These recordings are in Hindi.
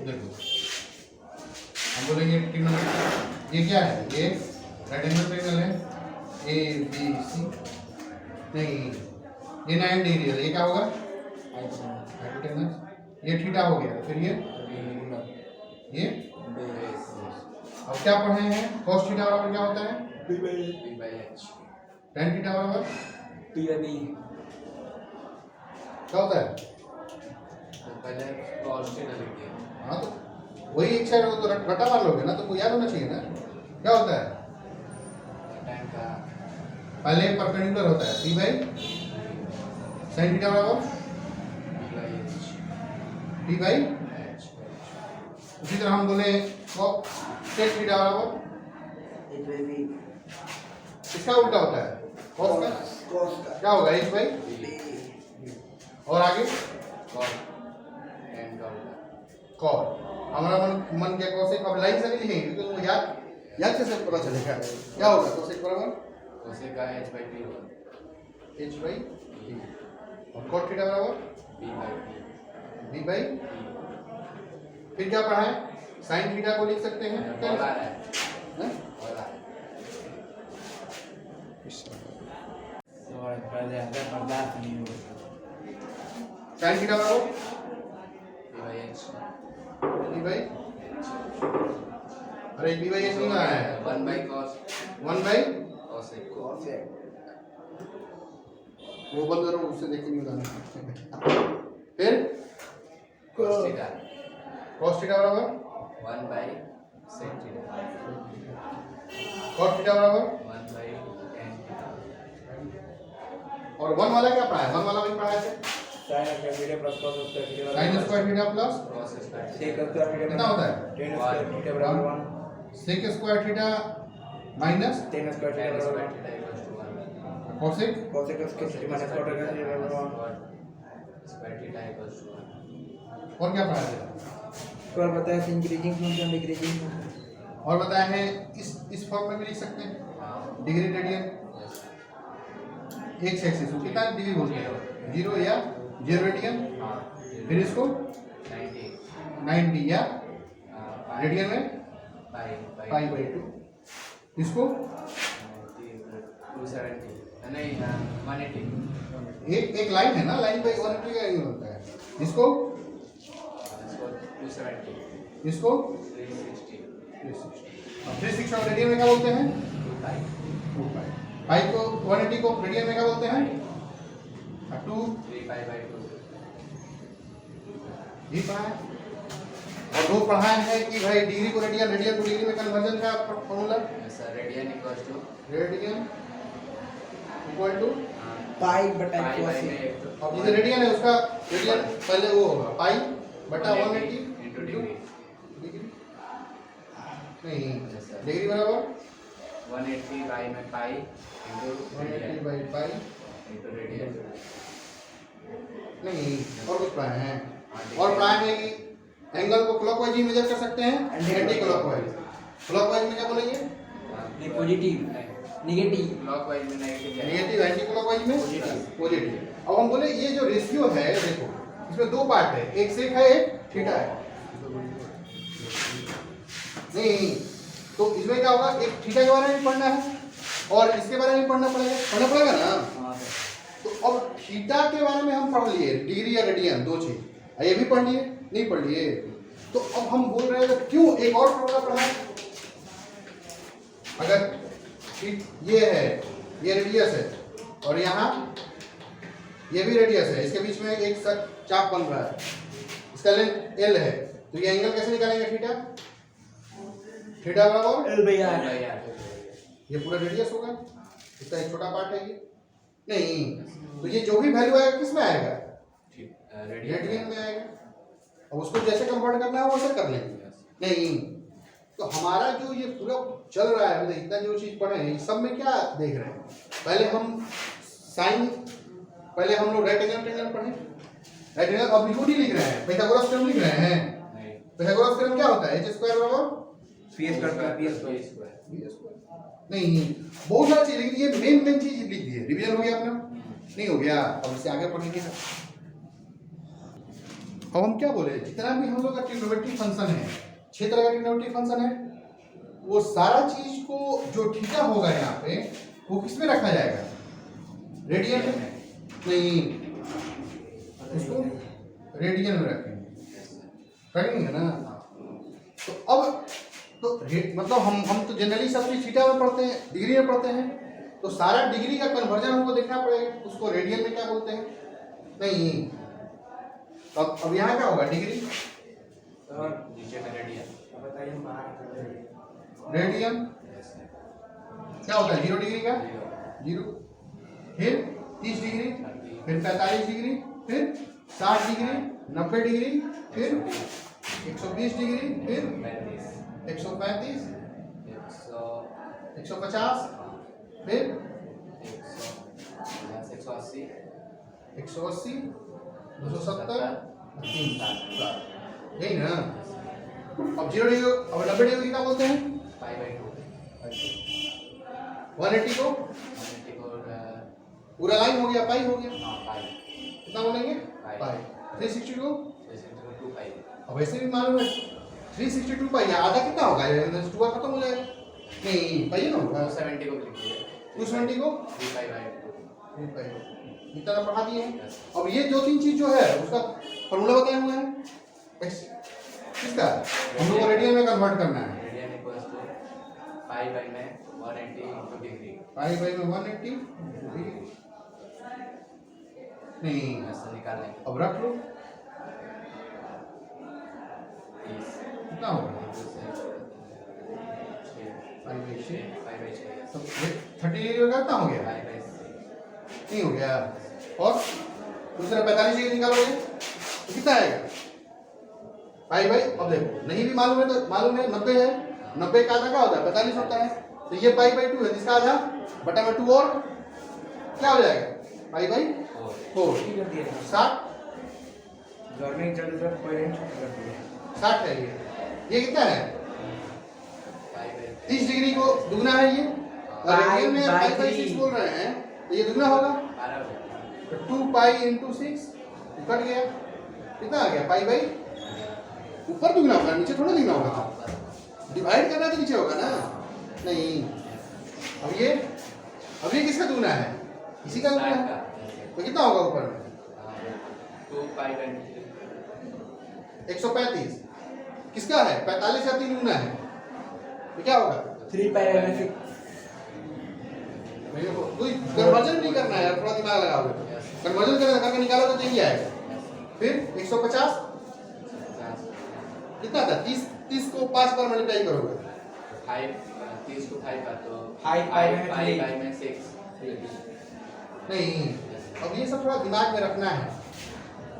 देखो हम बोलेंगे ट्रिग्नोमेट्री, ये क्या है, ये राइट एंगल ट्रायंगल है ए बी सी, नहीं ये 90 डिग्री है, ये क्या होगा हाइपोटेनस, ये थीटा हो गया, फिर ये अब क्या पढ़े हैं, cos थीटा बराबर क्या होता है b/h, tan थीटा बराबर p/b, क्या होता है, पहले cos थीटा लिख दिया। हाँ तो वही एक साइड तो रट्टा मार लोगे ना, तुमको याद होना चाहिए ना क्या होता है, tan का पहले परपेंडिकुलर होता है p बाई sin थीटा बराबर b/h, p बाई, h, उसी तरह हम बोले sec थीटा बराबर h/b, इसका उल्टा होता है cos का, cos का क्या होगा h बाई, और आगे cos tan का होगा cos, हमारा मन क्या cos अब लाइन से नहीं लिखेंगे क्योंकि वो याद कैसे पता चलेगा, क्या होगा cos बराबर cos का h/p होगा, h बाई, और cot थीटा बराबर b/p, b बाई, फिर क्या पढ़ा है, sin थीटा को लिख सकते हैं क्या बोला है, हैं? बोला है। और पहले अगर पदार्थ नहीं होगा sin थीटा बराबर b/h, b बाई, अरे b बाई h नहीं आया है, 1/cos 1 बाई, cos एक cos है वो बंद करो उससे देख के नहीं बताना, फिर cos थीटा cos थीटा बराबर 1/sec थीटा, cot थीटा बराबर, 1/tan थीटा, और 1 वाला क्या पढ़ा है, 1 वाला भी पढ़ा है sin square theta plus cos square theta sin square theta plus cos square sec square theta कितना होता है, tan स्क्वायर थीटा बराबर 1 sec square theta minus tan square tan theta square बराबर theta equals to 1 cosec cos square theta minus cot theta बराबर 1 स्क्वायर थीटा इक्वल्स टू 1 और क्या पढ़ा है, और बताया था इंक्रीजिंग फंक्शन डिक्रीजिंग फंक्शन और बताया है इस फॉर्म में भी लिख सकते हैं, डिग्री रेडियन एक एक्सिस को कितना डिग्री बोलते हैं, 0 या 0 रेडियन, फिर इसको 90 90 या pi रेडियन में pi पाई बाई 2, इसको 270 नहीं 180 एक लाइन है ना, लाइन बाई 180 का एंगल होता है, इसको इसको 270 इसको 360 360 और रेडियन में क्या बोलते हैं, 2 pi 2 पाई, पाई को 180 को रेडियन में क्या बोलते हैं, 2 3 pi by 2 भी पढ़ा है, और दो पढ़ा है कि भाई डिग्री को रेडियन, रेडियन को डिग्री में कन्वर्जन का formula, sir radian equals to radian equal to pi बटा pi by cos में एक अब जैसे रेडियन है उसका रेडियन पहले वो होगा पाई बटा 180 into degree डिग्री, नहीं Yes, sir. डिग्री बराबर 180 pi में pi into 180 radian by pi, into radian नहीं और कुछ पढ़ाए हैं, हाँ, और पढ़ाए हैं कि एंगल को क्लॉकवाइज ही मेजर कर सकते हैं, एंटी क्लॉकवाइज, क्लॉकवाइज में क्या बोलेंगे, नहीं पॉजिटिव नेगेटिव क्लॉकवाइज में नेगेटिव नेगेटिव, एंटी क्लॉकवाइज में पॉजिटिव। अब हम बोले ये जो रेशियो है देखो इसमें दो पार्ट है, एक सेक है एक थीटा है, नहीं तो इसमें क्या होगा, एक थीटा के बारे में भी पढ़ना है और इसके बारे में भी पढ़ना पड़ेगा ना, हां तो अब थीटा के बारे में हम पढ़ लिए, डिग्री या रेडियन दो चीज, ये भी पढ़ लिए नहीं पढ़ लिए, तो अब हम बोल रहे हैं क्यों एक और फॉर्मूला पढ़ा है, अगर ये है, ये रेडियस है और यहाँ ये भी रेडियस है, इसके बीच में एक चाप बन रहा है, इसका लेंथ l है, तो ये एंगल कैसे निकालेंगे, थीटा, थीटा बराबर l/r ये पूरा रेडियस होगा, इसका एक छोटा पार्ट है ये, नहीं तो ये जो भी वैल्यू आएगा किस में आएगा, रेडियन में आएगा, अब उसको जैसे कन्वर्ट करना है वैसे कर लेंगे, नहीं तो हमारा जो ये पूरा चल रहा है, मतलब इतना जो चीज पढ़े हैं इस सब में क्या देख रहे हैं, पहले हम साइन, पहले हम लोग राइट एंगल ट्रायंगल पढ़े, राइट एंगल अब बिल्कुल नहीं लिख रहे हैं, पाइथागोरस थ्योरम लिख रहे हैं, पाइथागोरस थ्योरम क्या होता है, h स्क्वायर बराबर p स्क्वायर नहीं बहुत सारी चीज, लेकिन ये मेन चीज लिख दी है, रिवीजन हो गया अपना, नहीं हो गया, अब इससे आगे पढ़ेंगे। अब हम क्या बोले, जितना भी हम लोग का ट्रिग्नोमेट्रिक फंक्शन है, 6 तरह का ट्रिग्नोमेट्रिक फंक्शन है, वो सारा चीज को जो थीटा होगा यहाँ पे वो किस में रखा जाएगा, रेडियन में नहीं, उसको रेडियन में रखेंगे ना। तो अब तो मतलब हम तो जनरली सब चीज थीटा में पढ़ते हैं, डिग्री में पढ़ते हैं, तो सारा डिग्री का कन्वर्जन हमको देखना पड़ेगा, उसको रेडियन में क्या बोलते हैं, नहीं। तो अब यहाँ क्या होगा, डिग्री और नीचे में रेडियन। बताइए रेडियन क्या होता है, 0 डिग्री का 0, फिर 30 डिग्री, फिर 45 डिग्री, फिर 60 डिग्री, 90 डिग्री, फिर 120 डिग्री, फिर 135, 150, फिर 180, 180, 270, 360, यही ना। अब 0 डिग्री, अब 90 डिग्री क्या बोलते हैं, π/2। 180 को 180 को पूरा लाइन हो गया, पाई हो गया, पाई। कितना बोलेंगे, पाई। पाई। 360 को 2 पाई। अब वैसे भी मालूम है 362 पाई, आधा कितना होगा, 2 खत्म हो जाएगा, नहीं पाई ना होगा, 270 को लिख दीजिए। 270 को 3π/2। 3 पाई इतना पढ़ा दिए हैं। अब ये 2-3 चीज जो है उसका फॉर्मूला बताए हुए हैं, किसका, हम लोग को रेडियन में कन्वर्ट करना है, radian equals to π/180 into degree. Pi by में 180 नहीं, ऐसा निकाल लेंगे। अब रख लो 30 कितना होगा, पाई बाई 6, 5/6 सब 30 डिग्री का कितना हो गया, 5/6 नहीं हो गया। और दूसरा 45 डिग्री निकालोगे तो कितना आएगा, पाई बाई, अब देखो नहीं भी मालूम है तो मालूम है 90 है, 90 का आधा क्या होता है, 45 होता है, तो ये पाई बाई 2 है, जिसका आधा बटा में 2 और क्या हो जाएगा, पाई बाई 4, 60 गवर्नमेंट चल रहा पॉइंट कर दिया 60 है ये कितना है, 30 डिग्री को दुगना है ये, और रेडियन में पाई बाई 6 बोल रहे हैं तो ये दुगना होगा, तो 2 पाई इंटू 6 कट गया, कितना आ गया, पाई बाई, ऊपर दुगना होगा नीचे थोड़ा दुगना होगा, डिवाइड करना तो नीचे होगा ना, नहीं। अब ये किसका दुगना है, इसी का दुगना है, तो कितना होगा ऊपर में, 135, किसका है, 45 का 3 गुना है, तो क्या होगा, 3π/6 कन्वर्जन नहीं करना है यार, थोड़ा दिमाग लगाओगे, कन्वर्जन करके निकालोगे तो यही आएगा, फिर 150 कितना था, 30 को 5 बार मल्टीप्लाई करोगे, 30 को 5 का तो 5/6 नहीं। अब ये सब थोड़ा दिमाग में रखना है,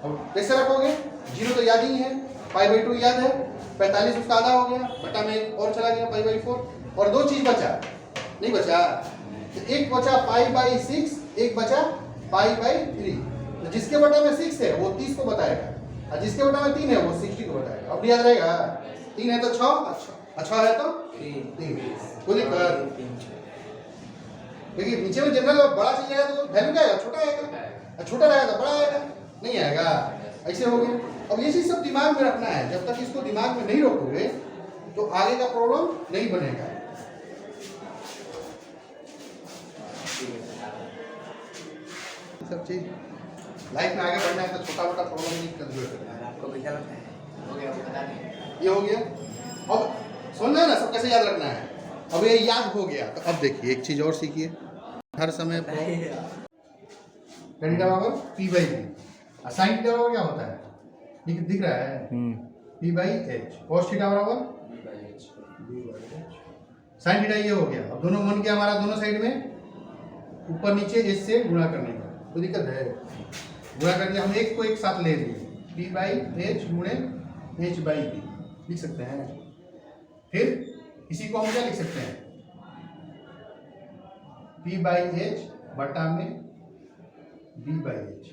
अब कैसे रखोगे, 0 तो याद ही है, पाई बाई 2 याद है, 45 उसका आधा हो गया, बटा में और चला गया पाई बाई 4, और 2 चीज बचा, नहीं बचा, तो एक बचा पाई बाई 6, एक बचा पाई बाई 3, तो जिसके बटा में 6 है वो 30 को बताएगा, और जिसके बटा में 3 है वो 60 को बताएगा, अब याद रहेगा, 3 है तो 6, अच्छा है तो 3, कोई दिक्कत, देखिए नीचे में जनरल बड़ा चाहिए तो वैल्यू क्या आएगा, छोटा आएगा, छोटा रहेगा तो बड़ा आएगा, नहीं आएगा, ऐसे हो गया। अब ये चीज सब दिमाग में रखना है, जब तक इसको दिमाग में नहीं रखोगे तो आगे का प्रॉब्लम नहीं बनेगा। सब चीज लाइफ में आगे बढ़ना है तो छोटा मोटा प्रॉब्लम नहीं करना, आपको क्या लगता है, हो गया, बता दें। ये हो गया। अब सुनना है ना, सब कैसे याद रखना है, अब ये याद हो गया तो अब देखिए एक चीज और सीखिए, हर समय tan बराबर p बाई बी, और sin थीटा बराबर क्या होता है, दिख रहा है, p by H, cos theta बराबर sin थीटा, ये हो गया। अब दोनों मन के हमारा दोनों साइड में ऊपर नीचे एच से गुणा करने का, तो दिक्कत है, गुणा करके हम एक को एक साथ ले लिए, p बाई एच गुणे h बाई बी लिख सकते हैं। फिर इसी को हम क्या लिख सकते हैं, p बाई एच बटा में b बाई एच,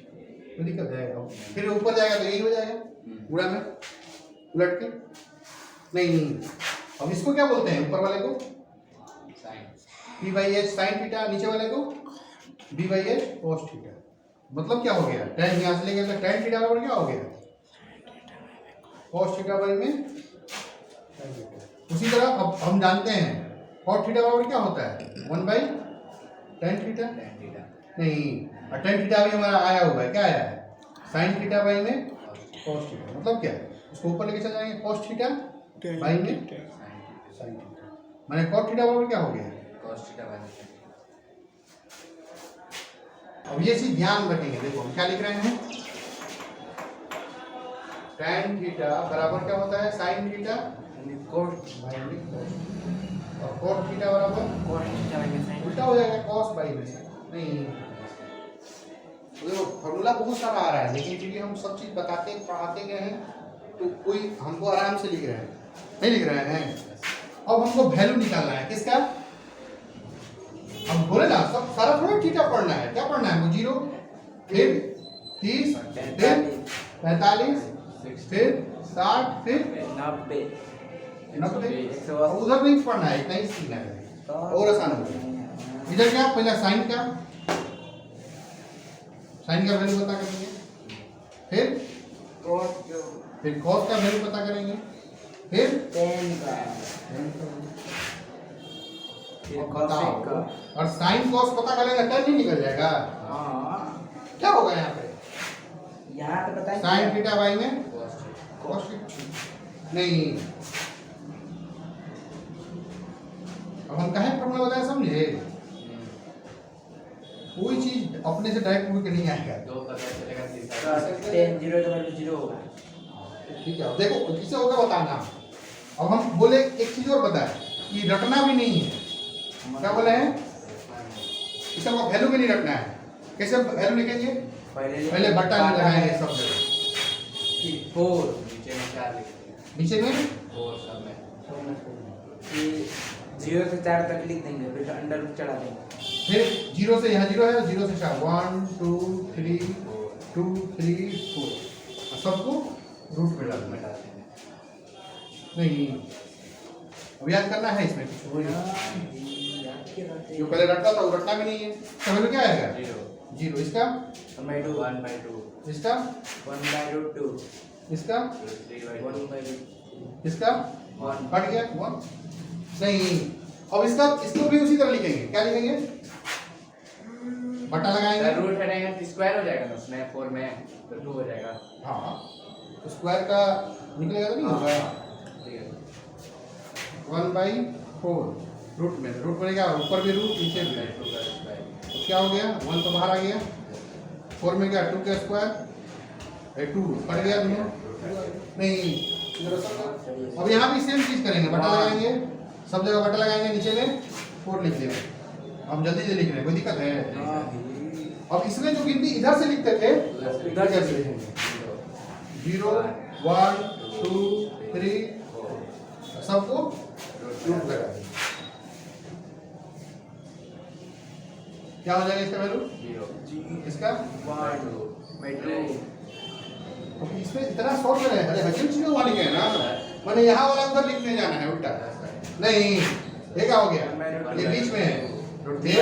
तो दिक्कत है। अब फिर ऊपर जाएगा तो यही हो जाएगा, गुणा में उलट के, नहीं अब इसको क्या बोलते हैं, ऊपर वाले को p by h sine theta, नीचे वाले को b by H cos theta. मतलब क्या हो गया, tan यहाँ से लेके tan थीटा बराबर क्या हो गया, cos थीटा बाई में sin थीटा। उसी तरह अब हम जानते हैं cot थीटा बराबर क्या होता है 1 by tan theta. tan theta नहीं, और tan थीटा भी हमारा आया हुआ है, क्या आया है sin थीटा बाई में cos थीटा। मतलब क्या है, उसको ऊपर लेके चल जाएंगे cos थीटा बाई में sin थीटा, माने cot थीटा बराबर क्या हो गया cos थीटा बाई में। अब ये चीज ध्यान रखेंगे। देखो हम क्या लिख रहे हैं, tan थीटा बराबर क्या होता है sin थीटा cos बाई में cos, और cot थीटा बराबर थीटा बाई में sin। उल्टा हो जाएगा cos बाई में नहीं। तो देखो फॉर्मूला बहुत सारा आ रहा है, लेकिन क्योंकि हम सब चीज बताते पढ़ाते गए हैं तो कोई हमको आराम से लिख रहे हैं, नहीं लिख रहे हैं। अब हमको वैल्यू निकालना है किसका, हम बोले ना सब सारा थोड़ा थीटा पढ़ना है, क्या पढ़ना है हमको 0 फिर 30 फिर 45 फिर 60 फिर 90 90। उधर नहीं पढ़ना है, इतना ही सीखना है और आसान हो जाएगा। इधर क्या पहले साइन का वैल्यू पता करेंगे, फिर cos का वैल्यू पता करेंगे, फिर tan का अब बताओ, और साइन cos पता करेंगे tan नहीं निकल जाएगा। क्या होगा यहाँ पे यहाँ पे बताइए साइन थीटा बाई में cos थीटा। नहीं, अब हम कहें फॉर्मूला बताया समझे, कोई चीज अपने से डायरेक्ट उड़ के नहीं आएगा। दो पता चलेगा तीसरा tan 0 का वैल्यू 0 होगा। ठीक है, अब देखो किसे होगा बताना। अब हम बोले एक चीज और बताए कि रटना भी नहीं है, क्या बोले हैं इसका वैल्यू भी नहीं रखना है। कैसे वैल्यू लिखेंगे, पहले बट्टा नहीं लगाएंगे सब जगह, 4 नीचे में 4 लिख दिया, नीचे में 4 सब में 0 से 4 तक लिख देंगे, फिर अंडर रूट चढ़ा देंगे। फिर 0 से यहाँ 0 है, 0 से 4 1 2 3 2 3 4 सबको रूट में डालना है। नहीं, अब याद करना है इसमें कुछ जो पहले रटता था वो रटना भी नहीं है। इसका वैल्यू क्या आएगा 0, इसका 1/2 इसका 1/2 इसका 3/2 इसका 1 कट गया 1। नहीं, अब इसको भी उसी तरह लिखेंगे, क्या लिखेंगे बट्टा लगाएंगे, रूट हटाएंगे तो स्क्वायर हो जाएगा ना उसमें 4 में तो 2 हो जाएगा। हाँ तो स्क्वायर का निकलेगा तो नहीं होगा ठीक है 1/4 रूट में, रूट में क्या ऊपर भी रूट नीचे भी रूट, तो क्या हो गया 1 तो बाहर आ गया, 4 में क्या 2 का स्क्वायर 2 कट गया दोनों। नहीं, अब यहाँ भी सेम चीज करेंगे, बट्टा लगाएंगे, सब जगह बट्टा लगाएंगे, नीचे में 4 लिख देंगे। हम जल्दी से लिख रहे हैं, कोई दिक्कत है। अब इसमें जो गिनती इधर से लिखते थे उधर कैसे लिखेंगे 0 1 2 3 सबको रूट लगा देंगे। क्या हो जाएगा इसका वैल्यू, इसका 1/2 अब इसमें इतना शॉर्ट में है, अरे हजम चीजें वहाँ लिखे हैं ना, मैंने यहाँ वाला उधर लिखने जाना है उल्टा। नहीं, ये क्या हो गया, ये बीच में है, ये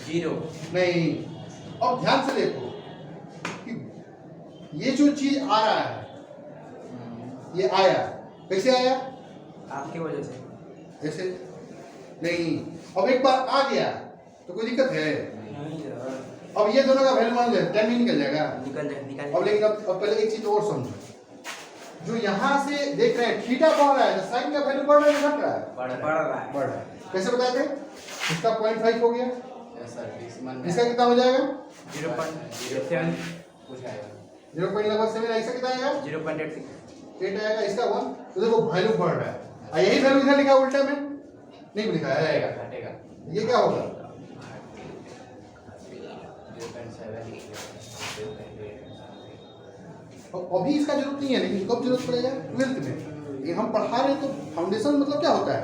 0 नहीं। अब ध्यान से देखो कि ये जो चीज आ रहा है ये आया, कैसे आया आपकी वजह से। ऐसे नहीं। अब एक बार आ गया तो कोई दिक्कत है, अब ये दोनों का वैल्यू मान ले 10 नहीं निकल जाएगा। निकल अब लेकिन अब पहले एक चीज और समझो, जो यहाँ से देख रहे हैं थीटा बढ़ रहा है, साइन का वैल्यू बढ़ रहा है घट रहा है, बढ़ रहा है। कैसे बताए थे, इसका 0.5 हो गया, इसका कितना हो जाएगा 0.7 कुछ आएगा 0.7 ऐसा कितना आएगा 0.86 8 आएगा, इसका 1। तो देखो वैल्यू बढ़ रहा है, और यही वैल्यू इधर लिखा उल्टा में नहीं लिखा है, घटेगा ये क्या होगा 0.7 अभी इसका जरूरत नहीं है, लेकिन कब जरूरत पड़ेगा 12th में। ये हम पढ़ा रहे हैं तो फाउंडेशन मतलब क्या होता है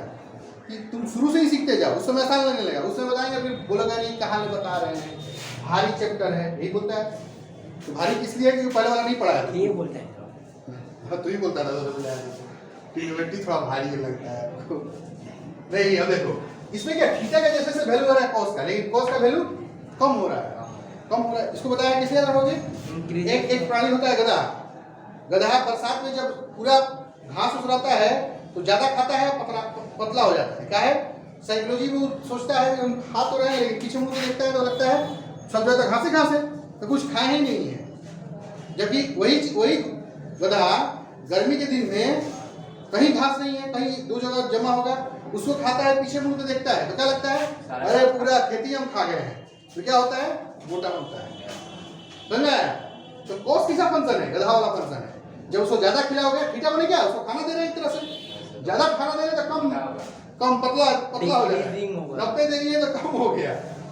कि तुम शुरू से ही सीखते जाओ, उस समय आसान लगने लगा, उस समय बताएंगे फिर बोलेगा नहीं कहाँ बता रहे हैं, भारी चैप्टर है, यही बोलता है। तो भारी इसलिए है क्योंकि पहले वाला नहीं पढ़ा है, ये बोलते हैं हाँ तू ही बोलता था ट्रिग्नोमेट्री थोड़ा भारी लगता है नहीं। अब देखो इसमें क्या थीटा का जैसे वैल्यू हो रहा है कॉस का, लेकिन कॉस का वैल्यू कम हो रहा है, कम हो रहा है। इसको बताया कैसे याद रखोगे? एक प्राणी होता है गधा। गधा बरसात में जब पूरा घास उतराता है तो ज्यादा खाता है, पतला हो जाता है। क्या है? साइकोलॉजी में वो सोचता है कि हम खा तो रहे हैं, लेकिन पीछे मुड़ के देखता है तो लगता है सब ज्यादा घास ही घास है, तो कुछ खाए ही नहीं है। जबकि वही गधा गर्मी के दिन में कहीं घास नहीं है, कहीं दो जगह जमा होगा, उसको खाता है, पीछे मुड़ के देखता है तो क्या लगता है? अरे पूरा खेती हम खा गए हैं। तो क्या होता है? मोटा बनता है। समझ में आया? तो कॉस किसा फंक्शन है? गधा वाला फंक्शन है। जब उसको ज्यादा खिलाओगे, थीटा बने क्या? उसको खाना दे रहे हैं एक तरह से। ज्यादा खाना दे रहे तो कम पतला हो जाता है। 90 देंगे तो कम हो गया।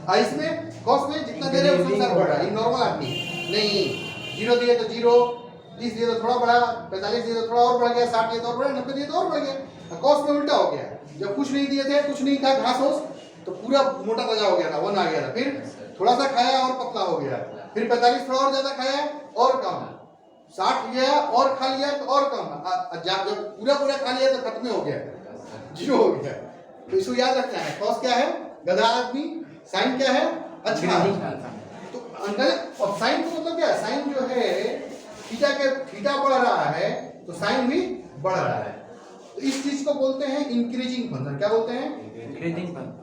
और इसमें कॉस में जितना दे रहे हैं उसके अनुसार बढ़ रहा है। ये नॉर्मल आदमी नहीं, 0 दिए तो 0, 30 दिए तो थोड़ा बढ़ा, 45 दिए तो थोड़ा और बढ़ गया, 60 दिए तो और बढ़ा, 90 दिए तो और बढ़ गया। कॉस में उल्टा हो गया। जब कुछ नहीं दिए थे, कुछ नहीं था घास होस, तो पूरा मोटा ताजा हो गया था, 1 आ गया था। फिर थोड़ा सा खाया और पतला हो गया। फिर 45 थोड़ा और ज्यादा खाया और कम, 60 गया और खा लिया तो और कम, जब पूरा खा लिया तो खत्म हो गया, 0 हो गया। तो इसको याद रखना है। कॉस क्या है? गधा आदमी। साइन क्या है? अच्छा। तो अंकल और साइन का मतलब क्या है? साइन जो है थीटा बढ़ रहा है तो साइन भी बढ़ रहा है। तो इस चीज को बोलते हैं इंक्रीजिंग फंक्शन। क्या बोलते हैं? Increasing function.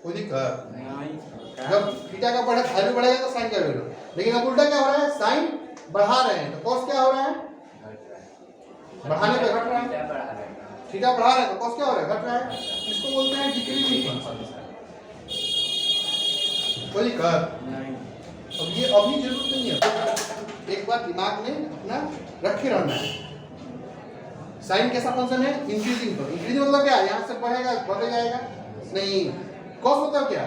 कोई दिक्कत? जब थीटा का वैल्यू बढ़ेगा तो साइन का वैल्यू, लेकिन अब उल्टा क्या हो रहा है? साइन बढ़ा रहे हैं तो कॉस क्या हो रहा है? बढ़ाने पे घट रहा है। थीटा बढ़ा रहे हैं तो कॉस क्या हो रहा है? घट रहा है। इसको बोलते हैं डिक्रीजिंग फंक्शन। कोई दिक्कत? अब ये अभी जरूरत नहीं है, एक बार दिमाग में अपना रखे रहना है। साइन कैसा फंक्शन है? Increasing function. इंक्रीजिंग मतलब क्या? यहाँ से बढ़ेगा, बढ़ जाएगा नहीं। कॉस मतलब क्या?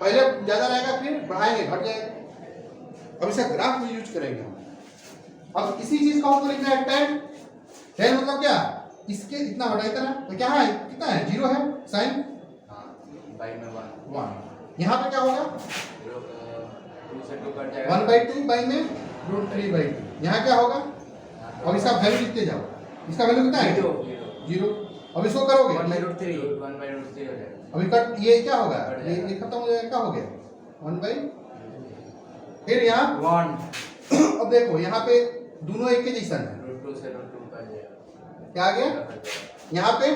पहले ज्यादा रहेगा, फिर बढ़ाएंगे, घट जाएगा। अब इसका ग्राफ में यूज करेंगे हम। अब इसी चीज का हमको लिखना है tan। tan मतलब क्या? इसके इतना बड़ा इतना, तो क्या है? कितना है? 0 है। साइन बाई में 1 यहाँ पे क्या होगा? 2 से 2 कट जाएगा, 1/2 बाई में √3/2। यहाँ क्या होगा? अब इसका वैल्यू लिखते जाओ। इसका वैल्यू कितना है? 0। अब इसको करोगे 1/√3 1/√3 हो जाएगा। अभी कट, ये क्या होगा? ये खत्म हो जाएगा। क्या हो गया? 1/, फिर यहाँ 1। अब देखो यहाँ पे दोनों एक के जैसा है। √2 से √2 कट जाएगा। क्या आ गया? यहाँ पे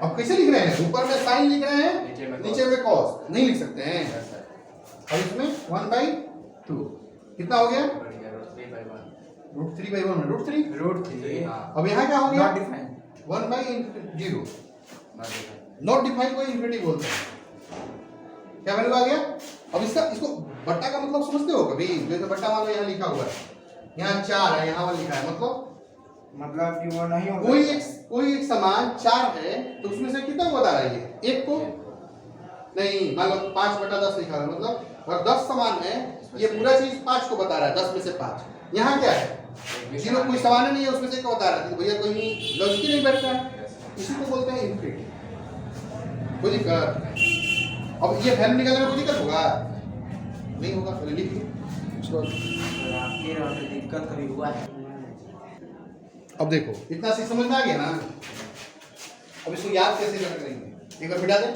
अब कैसे लिख रहे हैं? ऊपर में साइन लिख रहे हैं, नीचे में कॉस नहीं लिख सकते हैं। अब इसमें 1/2 कितना हो गया? √3/1 √3। अब यहाँ क्या हो गया? 1/0 नॉट डिफाइन को इंफिनिटी बोलते हैं। क्या वैल्यू आ गया? अब इसको बट्टा का मतलब समझते हो कभी? जैसे बट्टा मान लो यहाँ लिखा हुआ है, यहाँ 4 है, यहाँ 1 लिखा है, मतलब कि वो नहीं होगा। कोई एक समान 4 है तो उसमें से कितना बता रहा है? ये 1 को नहीं, मान लो 5/10 लिखा है, मतलब अगर 10 समान है, ये पूरा चीज 5 को बता रहा है, 10 में से 5। यहाँ क्या है? 0 कोई समान नहीं है, उसमें से क्या बता रहा है? भैया कोई लॉजिक ही नहीं बैठ रहा है। इसी को बोलते हैं इंफिनिटी। कोई दिक्कत? अब ये वैल्यू निकालने में कोई दिक्कत होगा? नहीं होगा। पहले लिख लो। आपकी दिक्कत कभी हुआ है? अब देखो इतना सी समझ में आ गया ना? अब इसको याद कैसे करेंगे? एक बार बिठा दें,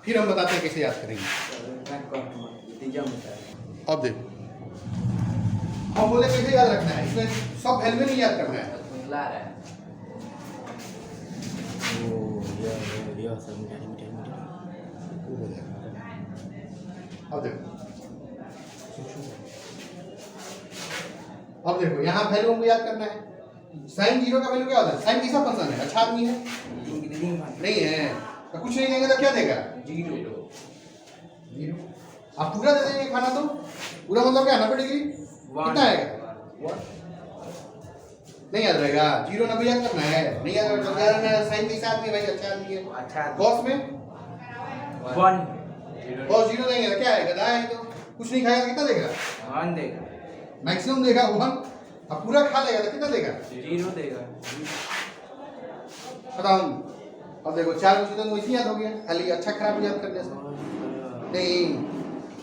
फिर हम बताते हैं कैसे याद करेंगे। अब देखो हम बोले कैसे याद रखना है, इसमें सब वैल्यू नहीं याद करना है। ला रहा है। अब देखो यहाँ वैल्यू हमको याद करना है। साइन 0 का वैल्यू क्या होता है? साइन किसका फंक्शन है? अच्छा आदमी है? नहीं है तो कुछ नहीं देंगे तो क्या देगा? 0। आप पूरा दे देंगे खाना तो पूरा मतलब क्या? 90 डिग्री कितना आएगा? नहीं याद रहेगा। 0 90 याद करना है। नहीं याद रखना। साइन किसका आदमी है भाई? अच्छा आदमी है। अच्छा कॉस में 1 कॉस 0 देंगे तो क्या है? गधा है तो कुछ नहीं खाएगा, कितना देगा? 1 देगा। मैक्सिमम देगा 1। अब पूरा खा लेगा तो कितना देगा? 0 देगा। खत्म। अब देखो 4 को तो वैसे याद हो गया, खाली अच्छा खराब याद करने से नहीं।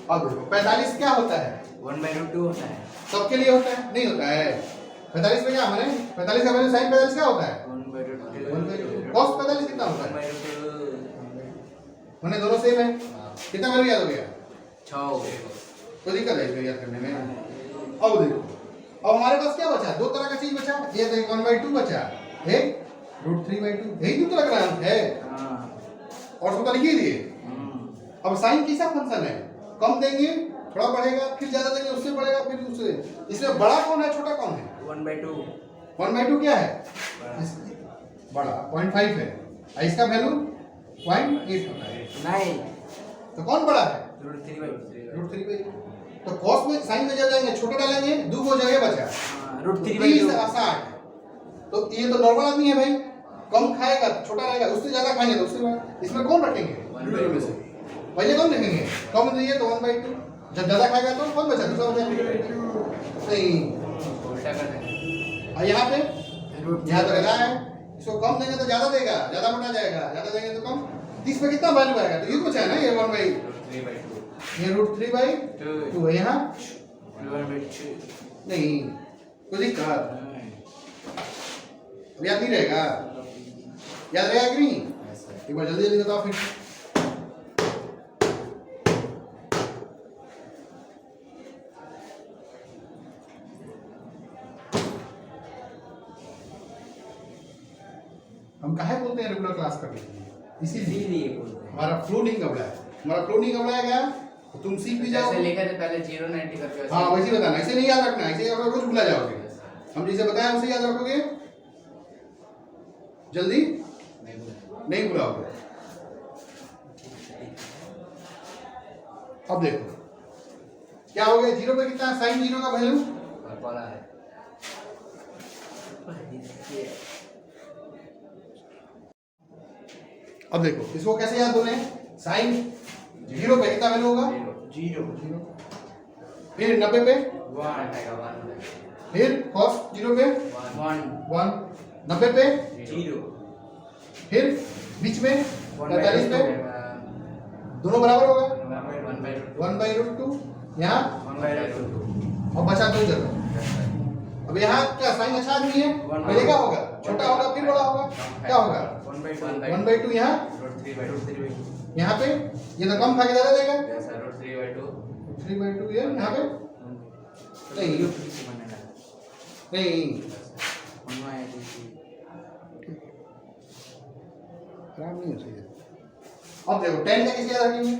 अब देखो 45 क्या होता है? 1/√2 होता है। सबके लिए होता है? नहीं होता है। 45 में क्या माने? 45 का वैल्यू साइन 45 क्या होता है? 1/√2। कॉस 45 कितना होता है? 1/√2 माने दोनों सेम है। कितना वैल्यू याद हो गया? 6 हो गए। कोई दिक्कत है इसको याद करने में? अब देखो, अब हमारे पास क्या बचा? दो तरह का चीज बचा। ये देखो 1/2 बचा, एक √3/2, यही तो लग रहा है। हाँ। और उसको तो लिख ही दिए। अब साइन कैसा फंक्शन है? कम देंगे थोड़ा बढ़ेगा, फिर ज्यादा देंगे उससे बढ़ेगा, फिर उससे। इसमें बड़ा कौन है, छोटा कौन है? 1/2। 1/2 क्या है? बड़ा 0.5 है, और इसका वैल्यू 0.8 होता है। नहीं, तो कौन बड़ा है? √3/2। √3/2। तो cos में साइन में जब जाएंगे छोटा डालेंगे, 2 को जगह बचा हाँ, 30 √3/2। और 60। तो ये तो नॉर्मल आदमी है भाई, कम खाएगा तो छोटा रहेगा, उससे ज्यादा खाएंगे तो उससे बड़ा। इसमें कौन रखेंगे? 1/2 में से पहले कौन रखेंगे? कम दिए तो 1/2, जब ज्यादा खाएगा तो कौन बचा? दूसरा बचा नहीं। उल्टा कर देंगे। और यहाँ पे यहाँ तो लगा है, इसको कम देंगे तो ज्यादा देगा, ज्यादा मोटा जाएगा, ज्यादा देंगे तो कम। 30 में कितना वैल्यू आएगा? तो ये कुछ है ना, ये 1/2, √3/2 ये √3/2 है। यहाँ नहीं कोई दिक्कत याद नहीं रहेगा? याद रहेगा कि नहीं? एक बार जल्दी जल्दी बताओ फिर। हम काहे बोलते हैं रेगुलर क्लास करने के लिए? इसीलिए हमारा फ्लो नहीं घबराया, हमारा फ्लो नहीं घबराया गया तो तुम सीख भी जाओ। जैसे लिखा था पहले 090 करके वैसे। हाँ वैसे बताना, ऐसे नहीं याद रखना, ऐसे आप रोज भूला जाओगे। हम जैसे बताया उसे याद रखोगे, जल्दी नहीं भूलाओगे। अब देखो क्या हो गया, 0 पे कितना साइन 0 का वैल्यू? वाला है। अब देखो इसको कैसे याद होने? साइन 0 पे कितना वैल्यू होगा? 0। फिर 90 पे, 1 फिर cos 0 पे 1, 90 पे, 0। फिर बीच में 45 पे, दोनों बराबर होगा 1/√2। यहाँ 1/2 और बचा 2 जगह। अब यहाँ क्या साइन अच्छा आदमी है, पहले क्या होगा? छोटा होगा फिर बड़ा होगा, क्या होगा? 1/2 यहाँ, √3/2 यहाँ पे ये तो कम खा के ज्यादा देगा, जैसा √3/2 3/2 ये यहाँ पे नहीं नहीं खराब नहीं हो सही। अब देखो 10 का किसे याद रखेंगे?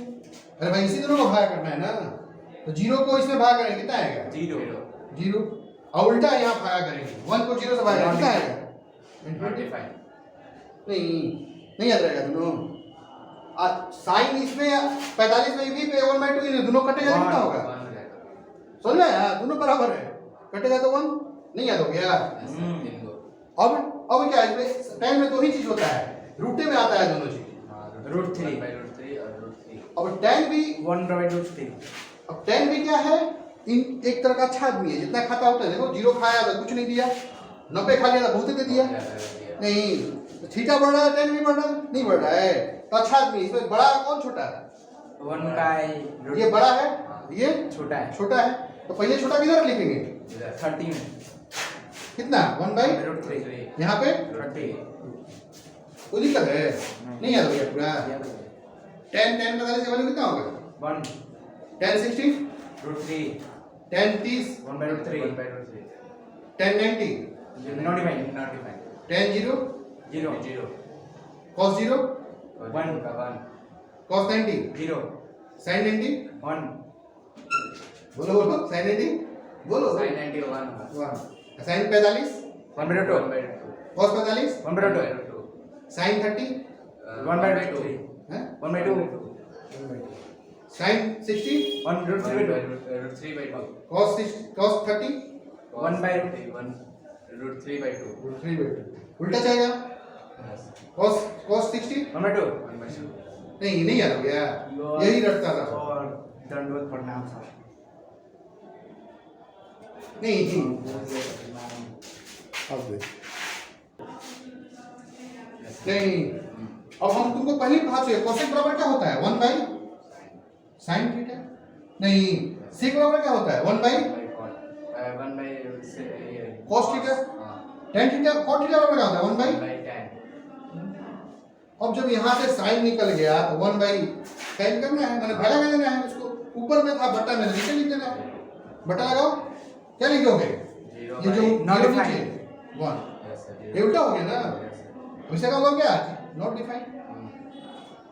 अरे भाई इसी दोनों को भाग करना है ना, तो 0 को इसमें भाग करेंगे कितना आएगा? 0। और उल्टा यहाँ भागा करेंगे, 1 को 0 से भाग करेंगे कितना आएगा? 95 नहीं याद रहेगा दोनों। साइन इसमें 45 में भी पे 1/2 ये दोनों कटेगा कितना होगा? 1 हो जाएगा। समझ में आया? दोनों बराबर है, कटेगा तो 1 नहीं याद हो गया। अब क्या इसमें टाइम में दो ही चीज होता है, रूटे में आता है दोनों चीज। √3 और √3। अब tan भी 1/√3। अब tan भी क्या है? इन एक तरह का अच्छा आदमी है, जितना खाता होता है। देखो 0 खाया था कुछ नहीं दिया, 90 खा लिया था बहुत दे दिया। नहीं तो थीटा बढ़ रहा है, tan भी बढ़ रहा है, नहीं बढ़ रहा है तो अच्छा आदमी। इसमें बड़ा कौन छोटा है? 1 का ये बड़ा है, ये छोटा है। छोटा है, तो पहले छोटा किधर लिखेंगे? 30 में कितना? 1/√3 यहाँ पे 30। कोई दिक्कत है? नहीं याद हो गया पूरा? tan 45 का वैल्यू कितना होगा? 1 tan 60, √3 tan 30, 1/√3 tan 90, 95 tan 0, 0 cos 0, 1 cos 90, 0 sin 90, 1 बोलो बोलो sin 90 बोलो। sin 90 1 होगा। 1 sin 45, 1/2 cos 45, 1/2 sin 30, 1/2 हैं? 1/2 sin 60, 1/2 cos 60, cos 30, 1/2 √3/2 3/2 उल्टा जाएगा, cos 60 1/2 नहीं याद हो गया, यही रटता था। और दंडवत प्रणाम सर। नहीं अब देख नहीं, अब हम तुमको पहले ही कहा चाहिए कोसेक बराबर क्या होता है? 1/sin theta. नहीं सेक बराबर क्या होता है? 1/cos theta. tan theta cot theta बराबर क्या होता है? 1/tan अब जब यहाँ से साइन निकल गया तो 1/साइन करना है, मैंने भगा कर देना है उसको। ऊपर में था बट्टा, मैंने नीचे लिख देना है। बट्टा लगाओ, क्या लिखोगे? ये जो Not जीरो defined. नीचे 1, ये उल्टा हो गया ना। वैसे का होगा क्या? Not defined.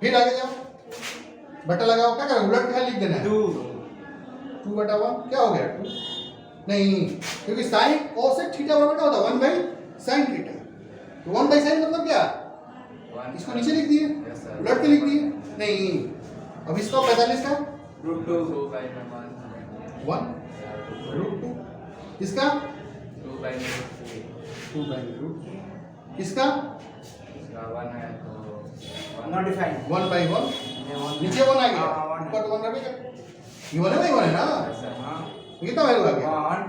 फिर आगे जाओ, बट्टा लगाओ, क्या करोगे? उलट के लिख देना है 2/1, क्या हो गया 2? नहीं, क्योंकि साइन कोसेक थीटा बराबर क्या होता है? 1/sin theta. तो 1/sin मतलब क्या? इसको नीचे लिख दिए, उलट के लिख दिए। नहीं, अब इसको 45 का √2/1 1 √2, इसका 2/√3 2/√2, इसका 1 है तो Not defined. 1/1, नीचे 1 आ गया, हाँ, 1 ऊपर तो 1 रहेगा। ये 1 है ना? हाँ, तो कितना वैल्यू आ गया? 1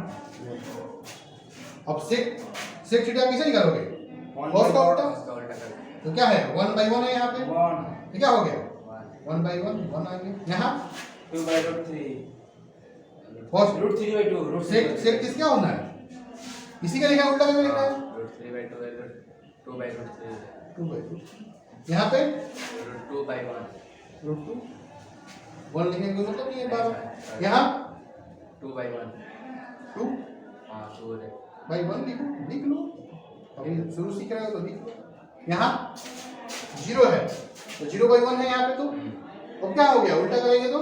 अब sec थीटा कैसे निकालोगे? 1 cos का उल्टा, उसका उल्टा कर तो क्या है? 1/1 है यहाँ पे, 1 तो क्या हो गया? 1 1/1 1 आ गया। यहाँ 2/√3 cos √3/2 sec किसका होना है? इसी का लिखा उल्टा करके लिखा है √3/2 है 2/√3 2/2। यहाँ पे √2/1 √2 1 लिखने का कोई मतलब नहीं है बार। यहाँ 2/1 2 हाँ 2 है बाई 1 लिख लो, अभी शुरू सीख रहे हो तो लिख लो। यहाँ 0 है तो 0/1 है यहाँ पे, तो अब क्या हो गया? उल्टा करेंगे तो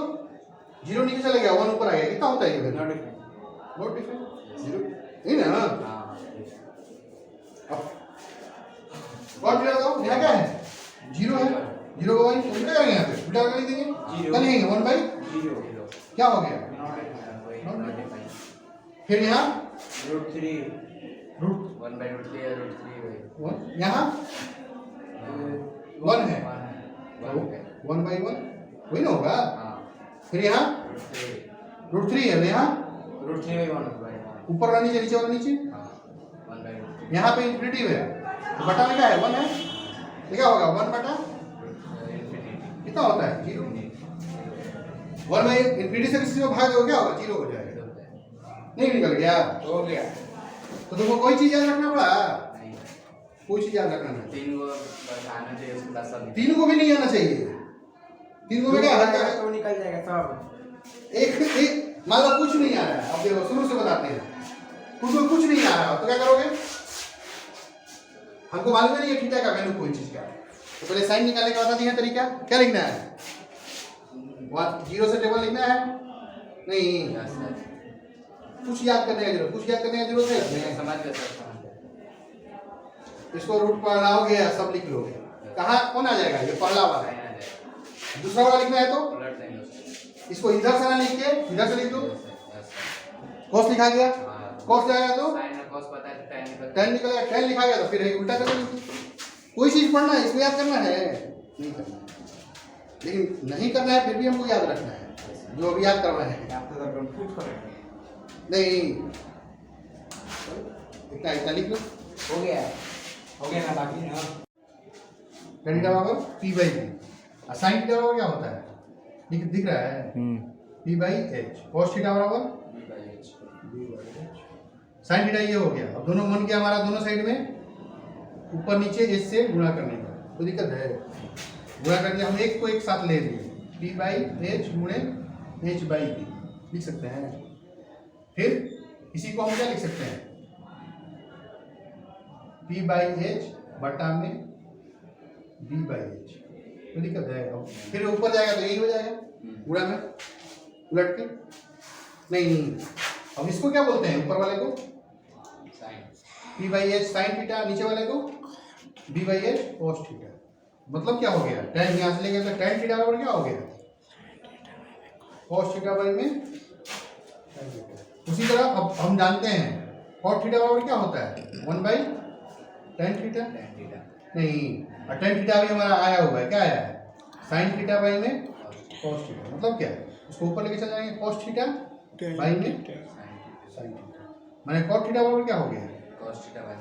0 नीचे चला गया, 1 ऊपर आ गया। कितना होता है ये? Not defined. नॉट डिफाइंड, 0 नहीं ना। हाँ अब कौन सा लगाओ? यहाँ क्या है? 0 है, 0/1 उल्टा करेंगे यहाँ पे, उल्टा कर देंगे, क्या लिखेंगे? 1/, 0 क्या हो गया? Not defined. फिर यहाँ √3 1/√3 है √3 1, यहाँ 1 है, 1/1 वही ना होगा। हाँ फिर यहाँ √3 है, यहाँ √3/1 ऊपर वाला नीचे, नीचे वाला नीचे, हाँ 1/√3 यहाँ पे इंफिनिटिव है, तो बटा में क्या है? 1 है, तो क्या होगा? 1 बटा कितना होता है? 0। 1 में इंफिनिटी से किसी को भाग दो, क्या होगा? 0 हो जाएगा। नहीं निकल गया हो गया। तो तुमको कोई चीज याद रखना पड़ा? नहीं कोई चीज याद रखना नहीं। 3 को बस आना चाहिए उसके बाद सब तीन को भी नहीं आना चाहिए। तीन को में क्या हल्का है? तो निकल जाएगा सब। एक मान लो कुछ नहीं आ रहा है, अब देखो शुरू से बताते हैं। कुछ नहीं आ रहा तो क्या करोगे? हमको मालूम नहीं है थीटा का वैल्यू कोई चीज का, तो पहले साइन निकालने का बता दिया तरीका। क्या लिखना है? 0 से टेबल लिखना है? नहीं, कुछ याद करने का जरूरत, कुछ याद करने का जरूरत है। समझ गए सर समझ गए इसको रूट पढ़ाओगे या सब लिख लोगे? कहाँ कौन आ जाएगा? ये पहला वाला है। साइन आ जाएगा दूसरा वाला लिखना है तो उलट देंगे उसको इसको इधर से ना लिख के इधर से लिख दो। यस cos लिखा गया, हाँ cos जाएगा तो साइन और cos पता है tan निकल tan निकलेगा, tan लिखा गया तो फिर है उल्टा कर देंगे। कोई चीज पढ़ना है, इसको याद करना है नहीं करना है, लेकिन नहीं करना है फिर भी हमको याद रखना है जो अभी याद करना है। आप तो कंफ्यूज कर रहे हैं। नहीं इतना इतना लिख लो। हो गया ना बाकी ना। tan थीटा बराबर p/b और sin थीटा बराबर क्या होता है? दिख रहा है p/h। cos थीटा बराबर b/h sin थीटा ये हो गया। अब दोनों मन किया हमारा दोनों साइड में ऊपर नीचे h से गुणा करने का, तो दिक्कत है। गुणा कर दिया, हम एक को एक साथ ले लिए, p/h गुणे h/b लिख सकते हैं। फिर इसी को हम क्या लिख सकते हैं? p/h बटा में b/h, तो दिक्कत है। अब फिर ऊपर जाएगा तो यही हो जाएगा गुणा में उलट के। नहीं, अब इसको क्या बोलते हैं? ऊपर वाले को साइन p/h sin थीटा, नीचे वाले को b/h cos थीटा। मतलब क्या हो गया? tan यहाँ से लेके तो tan थीटा बराबर क्या हो गया? cos थीटा बाई में tan थीटा। उसी तरह अब हम जानते हैं cos थीटा बराबर क्या होता है? 1/tan theta. tan थीटा नहीं, और tan थीटा भी हमारा आया हुआ है, क्या आया है? sin थीटा बाई में cos थीटा। मतलब क्या है? उसको ऊपर लेके चल जाएंगे, cos थीटा बाई में sin sin थीटा। मैंने cos थीटा बराबर क्या हो गया? cos theta by